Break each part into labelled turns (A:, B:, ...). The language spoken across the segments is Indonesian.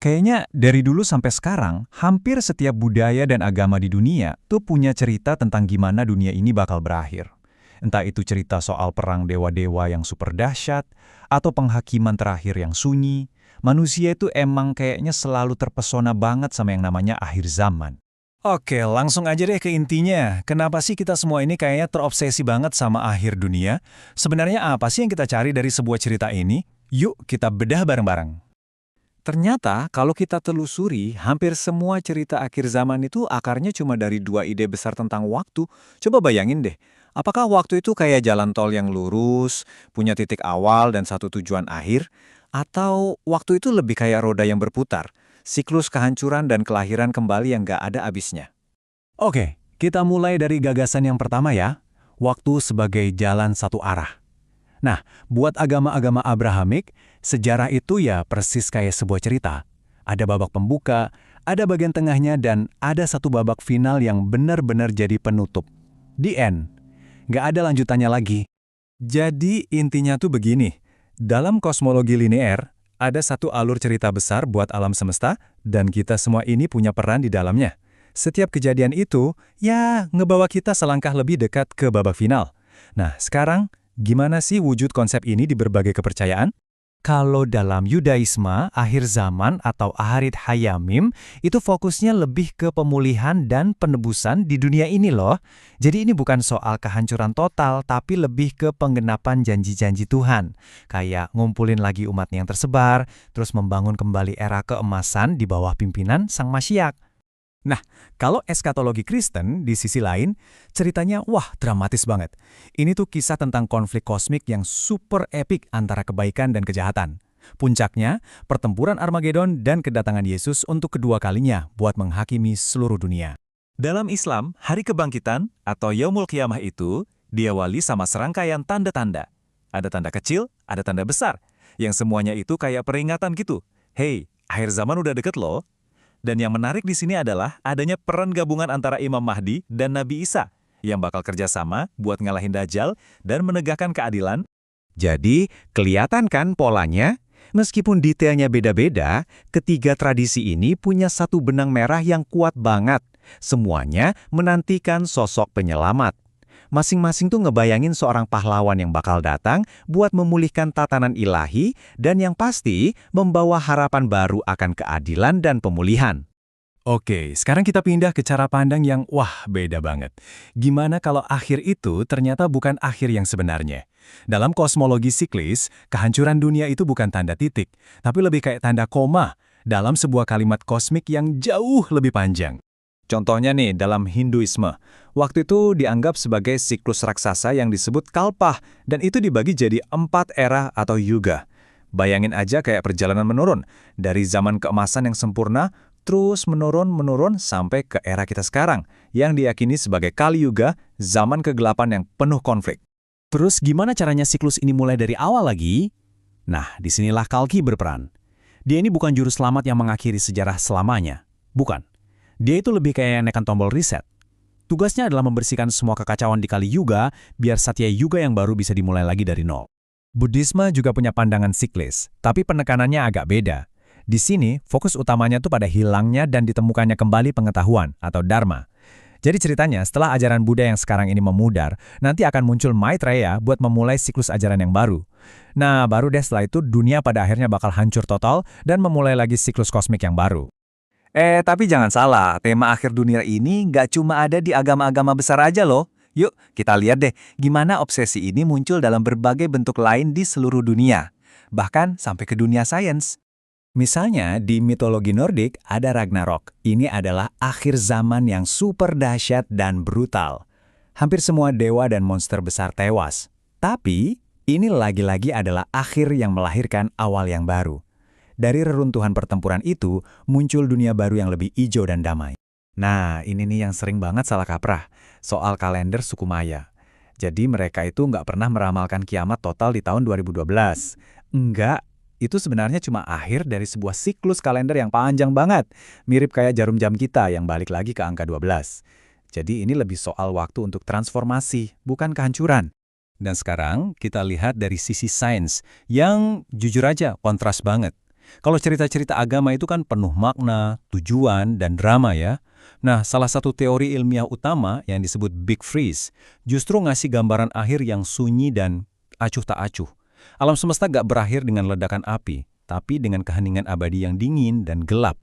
A: Kayaknya dari dulu sampai sekarang, hampir setiap budaya dan agama di dunia tuh punya cerita tentang gimana dunia ini bakal berakhir. Entah itu cerita soal perang dewa-dewa yang super dahsyat, atau penghakiman terakhir yang sunyi, manusia itu emang kayaknya selalu terpesona banget sama yang namanya akhir zaman. Oke, langsung aja deh ke intinya. Kenapa sih kita semua ini kayaknya terobsesi banget sama akhir dunia? Sebenarnya apa sih yang kita cari dari sebuah cerita ini? Yuk kita bedah bareng-bareng. Ternyata kalau kita telusuri, hampir semua cerita akhir zaman itu akarnya cuma dari dua ide besar tentang waktu. Coba bayangin deh, apakah waktu itu kayak jalan tol yang lurus, punya titik awal dan satu tujuan akhir? Atau waktu itu lebih kayak roda yang berputar, siklus kehancuran dan kelahiran kembali yang gak ada habisnya? Oke, kita mulai dari gagasan yang pertama ya, waktu sebagai jalan satu arah. Nah, buat agama-agama Abrahamik, sejarah itu ya persis kayak sebuah cerita. Ada babak pembuka, ada bagian tengahnya, dan ada satu babak final yang benar-benar jadi penutup. The end. Nggak ada lanjutannya lagi. Jadi intinya tuh begini, dalam kosmologi linear, ada satu alur cerita besar buat alam semesta, dan kita semua ini punya peran di dalamnya. Setiap kejadian itu, ya ngebawa kita selangkah lebih dekat ke babak final. Nah, sekarang, gimana sih wujud konsep ini di berbagai kepercayaan? Kalau dalam Yudaisme, akhir zaman atau Aharit Hayamim itu fokusnya lebih ke pemulihan dan penebusan di dunia ini loh. Jadi ini bukan soal kehancuran total, tapi lebih ke penggenapan janji-janji Tuhan. Kayak ngumpulin lagi umatnya yang tersebar, terus membangun kembali era keemasan di bawah pimpinan Sang Masyiak. Nah, kalau eskatologi Kristen di sisi lain, ceritanya wah dramatis banget. Ini tuh kisah tentang konflik kosmik yang super epik antara kebaikan dan kejahatan. Puncaknya, pertempuran Armageddon dan kedatangan Yesus untuk kedua kalinya buat menghakimi seluruh dunia. Dalam Islam, hari kebangkitan atau Yaumul Qiyamah itu diawali sama serangkaian tanda-tanda. Ada tanda kecil, ada tanda besar, yang semuanya itu kayak peringatan gitu. Hey, akhir zaman udah deket loh. Dan yang menarik di sini adalah adanya peran gabungan antara Imam Mahdi dan Nabi Isa yang bakal kerjasama buat ngalahin Dajjal dan menegakkan keadilan. Jadi, kelihatan kan polanya? Meskipun detailnya beda-beda, ketiga tradisi ini punya satu benang merah yang kuat banget. Semuanya menantikan sosok penyelamat. Masing-masing tuh ngebayangin seorang pahlawan yang bakal datang buat memulihkan tatanan ilahi dan yang pasti membawa harapan baru akan keadilan dan pemulihan. Oke, sekarang kita pindah ke cara pandang yang wah beda banget. Gimana kalau akhir itu ternyata bukan akhir yang sebenarnya? Dalam kosmologi siklis, kehancuran dunia itu bukan tanda titik, tapi lebih kayak tanda koma dalam sebuah kalimat kosmik yang jauh lebih panjang. Contohnya nih, dalam Hinduisme, waktu itu dianggap sebagai siklus raksasa yang disebut kalpah, dan itu dibagi jadi 4 era atau yuga. Bayangin aja kayak perjalanan menurun, dari zaman keemasan yang sempurna, terus menurun sampai ke era kita sekarang, yang diyakini sebagai Kali Yuga, zaman kegelapan yang penuh konflik. Terus gimana caranya siklus ini mulai dari awal lagi? Nah, disinilah Kalki berperan. Dia ini bukan juru selamat yang mengakhiri sejarah selamanya. Bukan. Dia itu lebih kayak nekan tombol reset. Tugasnya adalah membersihkan semua kekacauan di Kali Yuga, biar Satya Yuga yang baru bisa dimulai lagi dari nol. Buddhisme juga punya pandangan siklis, tapi penekanannya agak beda. Di sini, fokus utamanya tuh pada hilangnya dan ditemukannya kembali pengetahuan atau dharma. Jadi ceritanya, setelah ajaran Buddha yang sekarang ini memudar, nanti akan muncul Maitreya buat memulai siklus ajaran yang baru. Nah, baru deh setelah itu dunia pada akhirnya bakal hancur total dan memulai lagi siklus kosmik yang baru. Tapi jangan salah, tema akhir dunia ini nggak cuma ada di agama-agama besar aja loh. Yuk, kita lihat deh gimana obsesi ini muncul dalam berbagai bentuk lain di seluruh dunia. Bahkan sampai ke dunia sains. Misalnya, di mitologi Nordik ada Ragnarok. Ini adalah akhir zaman yang super dahsyat dan brutal. Hampir semua dewa dan monster besar tewas. Tapi, ini lagi-lagi adalah akhir yang melahirkan awal yang baru. Dari reruntuhan pertempuran itu, muncul dunia baru yang lebih hijau dan damai. Nah, ini nih yang sering banget salah kaprah, soal kalender suku Maya. Jadi mereka itu nggak pernah meramalkan kiamat total di tahun 2012. Enggak, itu sebenarnya cuma akhir dari sebuah siklus kalender yang panjang banget. Mirip kayak jarum jam kita yang balik lagi ke angka 12. Jadi ini lebih soal waktu untuk transformasi, bukan kehancuran. Dan sekarang kita lihat dari sisi sains, yang jujur aja kontras banget. Kalau cerita-cerita agama itu kan penuh makna, tujuan, dan drama ya. Nah, salah satu teori ilmiah utama yang disebut Big Freeze justru ngasih gambaran akhir yang sunyi dan acuh tak acuh. Alam semesta gak berakhir dengan ledakan api, tapi dengan keheningan abadi yang dingin dan gelap.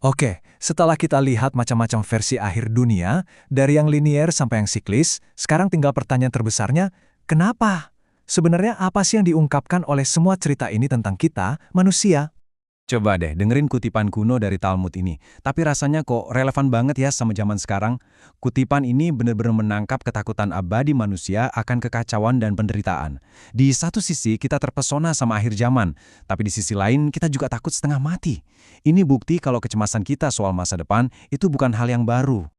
A: Oke, setelah kita lihat macam-macam versi akhir dunia, dari yang linier sampai yang siklis, sekarang tinggal pertanyaan terbesarnya, kenapa? Sebenarnya apa sih yang diungkapkan oleh semua cerita ini tentang kita, manusia? Coba deh dengerin kutipan kuno dari Talmud ini. Tapi rasanya kok relevan banget ya sama zaman sekarang. Kutipan ini benar-benar menangkap ketakutan abadi manusia akan kekacauan dan penderitaan. Di satu sisi kita terpesona sama akhir zaman, tapi di sisi lain kita juga takut setengah mati. Ini bukti kalau kecemasan kita soal masa depan itu bukan hal yang baru.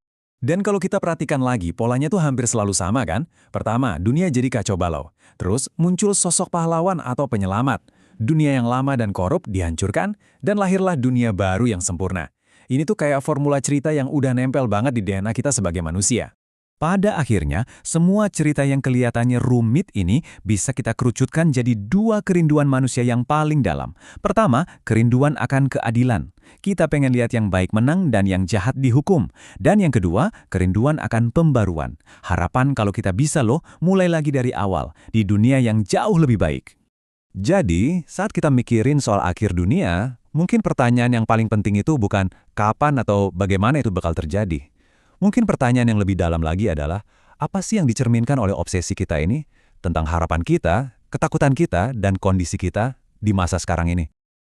A: Dan kalau kita perhatikan lagi, polanya tuh hampir selalu sama kan? Pertama, dunia jadi kacau balau. Terus muncul sosok pahlawan atau penyelamat. Dunia yang lama dan korup dihancurkan, dan lahirlah dunia baru yang sempurna. Ini tuh kayak formula cerita yang udah nempel banget di DNA kita sebagai manusia. Pada akhirnya, semua cerita yang kelihatannya rumit ini bisa kita kerucutkan jadi dua kerinduan manusia yang paling dalam. Pertama, kerinduan akan keadilan. Kita pengen lihat yang baik menang dan yang jahat dihukum. Dan yang kedua, kerinduan akan pembaruan. Harapan kalau kita bisa loh mulai lagi dari awal, di dunia yang jauh lebih baik. Jadi, saat kita mikirin soal akhir dunia, mungkin pertanyaan yang paling penting itu bukan kapan atau bagaimana itu bakal terjadi. Mungkin pertanyaan yang lebih dalam lagi adalah, apa sih yang dicerminkan oleh obsesi kita ini tentang harapan kita, ketakutan kita, dan kondisi kita di masa sekarang ini?